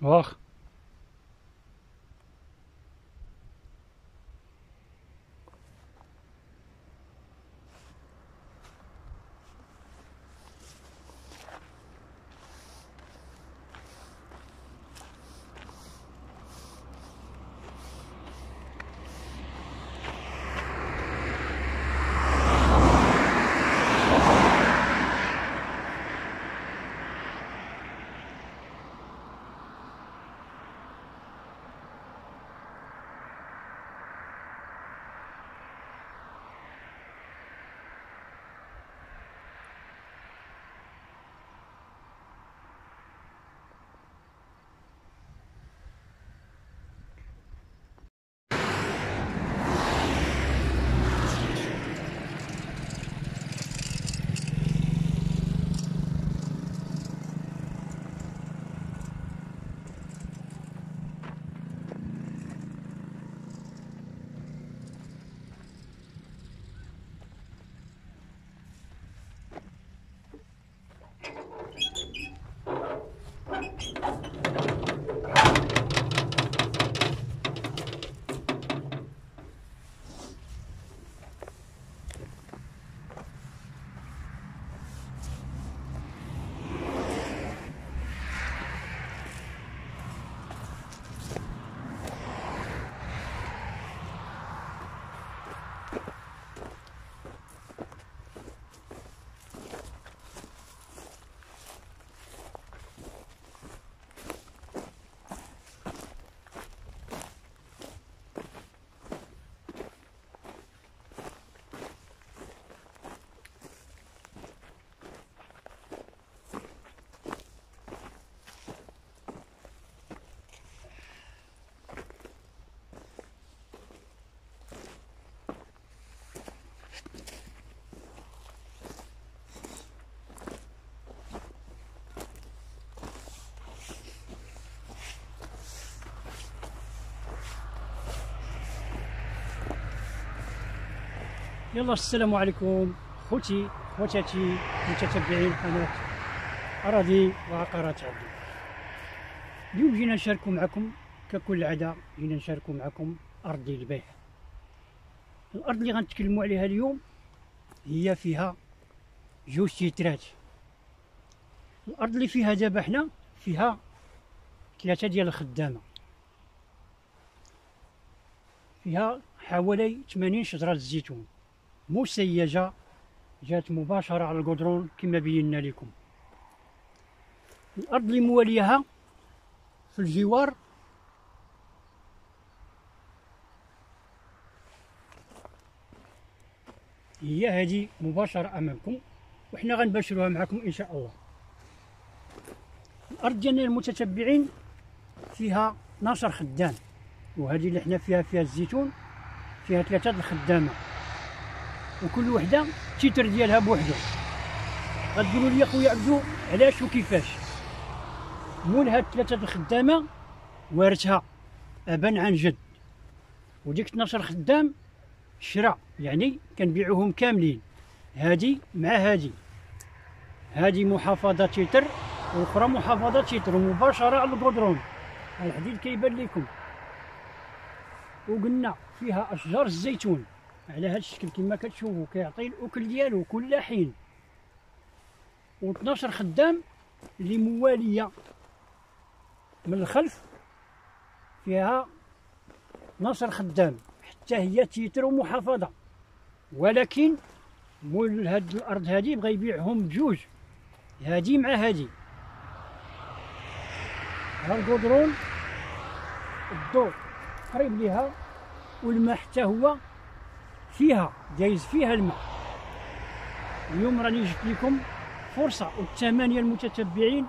واخ. يلا السلام عليكم خوتي خواتاتي متتبعين قناة أراضي وعقارات عبدو. اليوم جينا نشاركو معكم ككل عادة، جينا نشاركو معكم أرض للبيع. الأرض اللي غنتكلمو عليها اليوم هي فيها جوج تيترات. الأرض اللي فيها دابا حنا فيها 3 ديال الخدامة، فيها حوالي 80 شجرة الزيتون مسيجة، جات مباشرة على القدرون كما بينا لكم. الأرض اللي مواليها في الجوار هي هذه مباشرة أمامكم، وحنا غنباشروها معكم إن شاء الله. الأرض ديالنا المتتبعين فيها 12 خدام، وهذه اللي حنا فيها الزيتون فيها 3 الخدامة، وكل وحده التيتر ديالها بوحدو. غتقولوا لي خويا عبدو علاش وكيفاش؟ مول هاد 3 الخدامه وارثها ابا عن جد، وديك 12 خدام شرا، يعني كنبيعوهم كاملين، هادي مع هادي محافظه تيتر واخرى محافظه تيتر، ومباشره على القدرون. الحديد كيبان لكم، وقلنا فيها اشجار الزيتون على هذا الشكل كما كتشوفوا، كيعطي الاكل ديالو كل حين. و12 خدام اللي مواليه من الخلف فيها 12 خدام، حتى هي تيتر ومحافظه، ولكن مول هاد الارض هادي بغا يبيعهم بجوج، هادي مع هادي. ها القدرون الضوء قريب ليها، والماء حتى هو فيها دايز فيها الماء. اليوم راني جبت لكم فرصة، والثمانية المتتبعين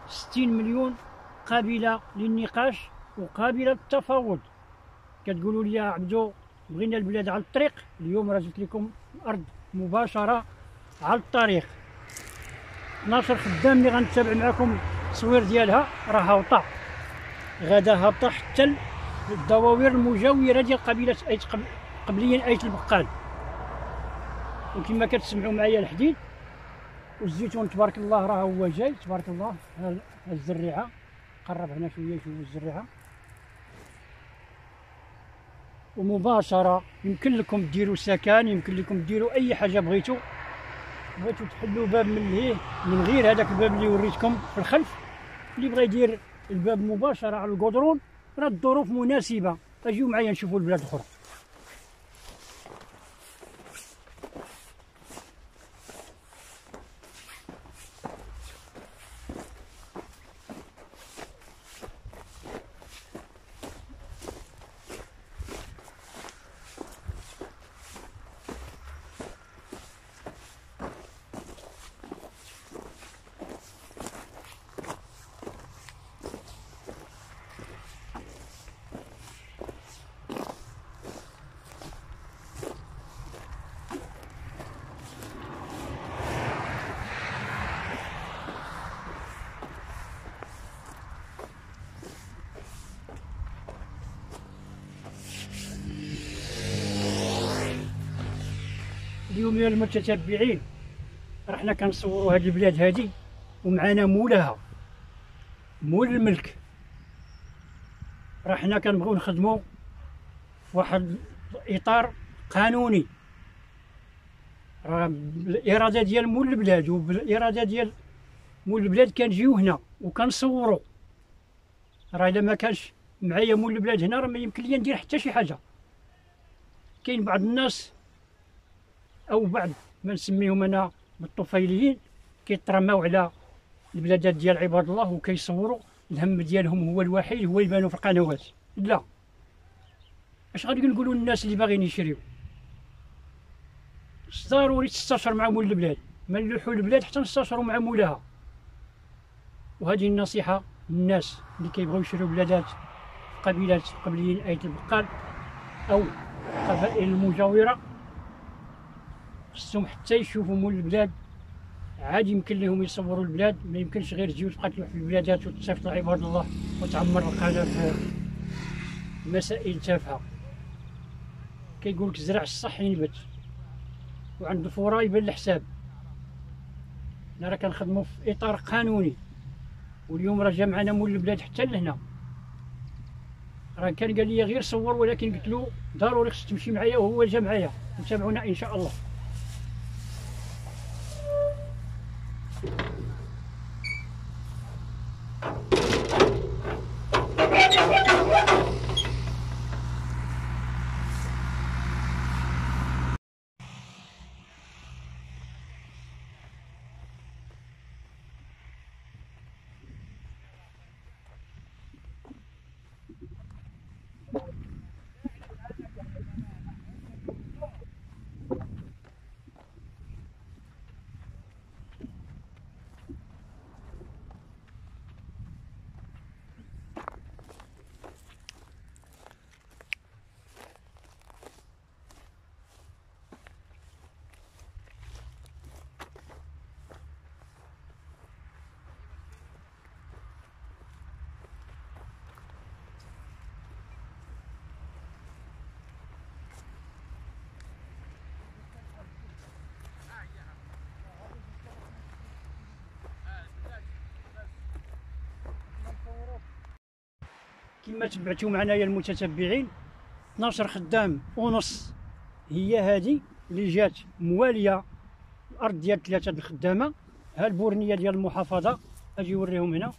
60 مليون قابلة للنقاش وقابلة للتفاوض. كتقولوا لي يا عبدو بغينا البلاد على الطريق، اليوم راه جبت لكم الأرض مباشرة على الطريق. 12 خدام اللي غنتابع معكم التصوير ديالها راه هابطة، غدا هابطة حتى الدواوير المجاورة ديال قبيلة أيت قبليا أيت البقال. وكما كتسمعوا معايا الحديد والزيتون تبارك الله راه هو جاي، تبارك الله. ها الزريعه نقرب هنا شويه نشوفوا الزريعه. ومباشره يمكن لكم ديروا سكن، يمكن لكم ديروا اي حاجه بغيتوا تحلوا باب من غير هذاك الباب اللي وريتكم في الخلف. اللي بغى يدير الباب مباشره على القدرون راه الظروف مناسبه. اجيو معايا نشوفوا البلاد الاخرى. اليوم يا المتتبعين رحنا كنصوروا هذه البلاد هذه ومعنا مولاها، مول الملك. رحنا كنبغيو نخدموا واحد اطار قانوني، راه بالاراده ديال مول البلاد وبالاراده ديال مول البلاد كنجيو هنا وكنصوروا. راه الا ما كانش معايا مول البلاد هنا راه ما يمكن لي ندير حتى شي حاجه. كاين بعض الناس او بعض ما نسميهم انا بالطفيليين كيترماو على البلادات ديال عباد الله وكيصوروا الهم ديالهم هو الوحيد هو يبانوا في القنوات. لا، اش غادي نقولوا للناس اللي باغيين يشريو؟ ضروري تستشر مع مول البلاد، ما نلوحوا البلاد حتى نستشروا مع مولاها. وهذه النصيحه للناس اللي كيبغيو يشريو بلادات قبيلات قبليين ايت البقال او القبائل المجاوره، خصهم حتى يشوفوا مول البلاد. عاد يمكن لهم يصوروا البلاد، ما يمكنش غير تجيو تبقى تلوح في البلادات وتصيفط عباد الله وتعمر القناه في مسائل تافهه. كيقول لك الزرع الصح ينبت وعند الفورة يبان الحساب. حنا راه كنخدموا في اطار قانوني، واليوم راه جا معنا مول البلاد حتى لهنا. راه كان قال لي غير صور، ولكن قلت له ضروري خصك تمشي معايا، وهو جا معايا. نتابعونا ان شاء الله. كما تبعتوا معنا يا المتتبعين 12 خدام ونص هي هذه اللي جات مواليه الارض ديال 3 الخدامه. ها البورنيه ديال المحافظه اجي نوريهم هنا.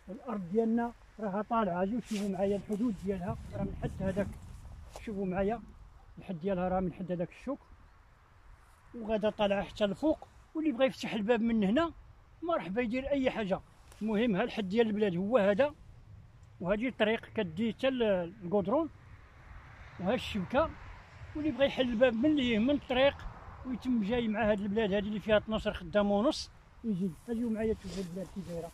الارض ديالنا راها طالعه، اجيو شوفوا معايا الحدود ديالها. راه من حد هذاك، شوفوا معايا الحد ديالها راه من حد هذاك الشوك وغادا طالعه حتى الفوق. واللي بغى يفتح الباب من هنا مرحبا يدير اي حاجه. المهم ها الحد ديال البلاد هو هذا، وهذه الطريق كدي حتى القدرون، وها الشبكه. واللي بغى يحل الباب من الطريق ويتم جاي مع هذه البلاد هذه اللي فيها 12 خدام ونص يجي. اجيو معايا تشوفوا البلاد كي دايره.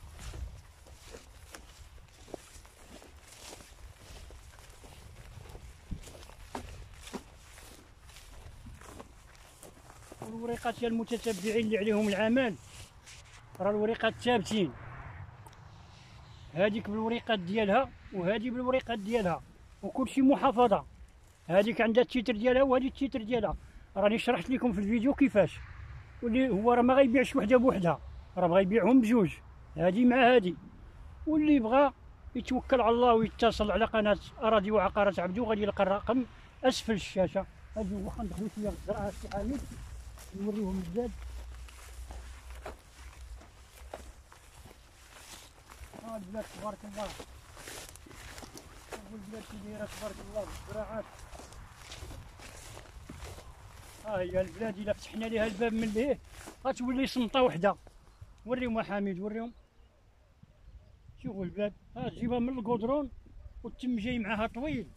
الوريقات ديال المتتبعين اللي عليهم العمل، راه الوريقات ثابتين. هذيك بالوريقات ديالها وهذه بالوريقات ديالها، وكلشي محافظه. هذيك عندها التيتر ديالها وهذه التيتر ديالها. راني شرحت لكم في الفيديو كيفاش. واللي هو راه ما غيبيعش وحده بوحدها، راه بغا يبيعهم بجوج، هادي مع هادي. واللي بغا يتوكل على الله ويتصل على قناة أراضي وعقارات عبدو غادي يلقى الرقم أسفل الشاشة. هادي واخا ندخلو شوية الزرعة سي حميد نوريهم الزاد. ها البلاد تبارك الله، البلاد كي دايرة تبارك الله بالزراعات. ها هي البلاد إلا فتحنا ليها الباب من لهيه غتولي صمتة وحدة. وريهم حميد وريهم، شوفوا البلاد. ها تجيبها من القدرون والتم جاي معاها طويل.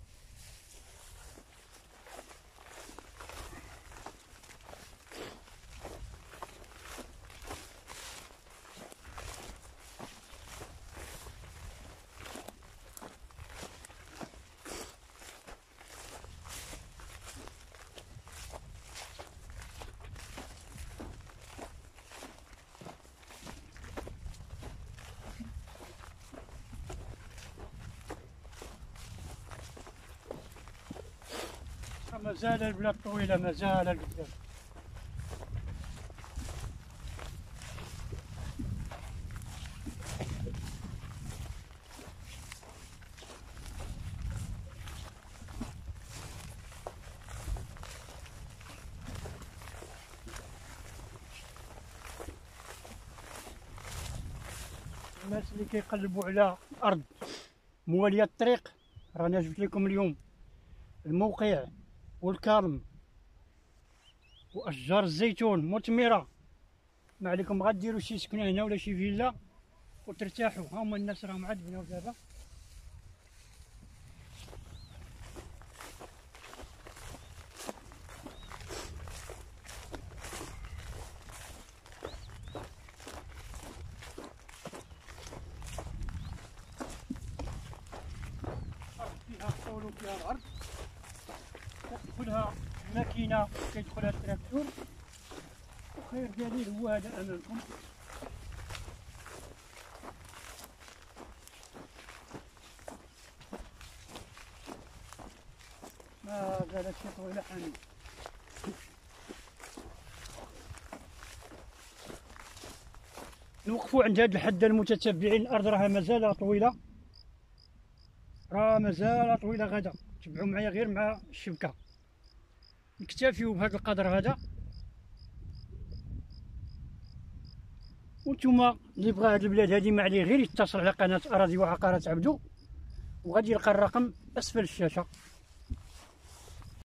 مازال البلاد طويلة، مازال البلاد. الناس اللي كيقلبوا على أرض موالية الطريق، رانا جبت لكم اليوم الموقع والكرم واشجار الزيتون مثمره. ما عليكم غديروا شي سكنه هنا ولا شي فيلا وترتاحوا. ها هما الناس راهم عاد بناو دابا. فيها طول فيها الارض، كتدخلها ماكينه كيدخلها التراكتور. وخير دليل هو هذا امامكم. ما زالت شي طويله حميد. نوقفوا عند هذا الحد المتتبعين. الارض راها مازال طويله، راه مازال طويله غدا. تبعوا معايا غير مع الشبكه، نكتفيو بهذا القدر هذا. وانتوما اللي بغا هاد البلاد هادي ما عليه غير يتصل على قناه اراضي وعقارات عبدو وغادي يلقى الرقم اسفل الشاشه.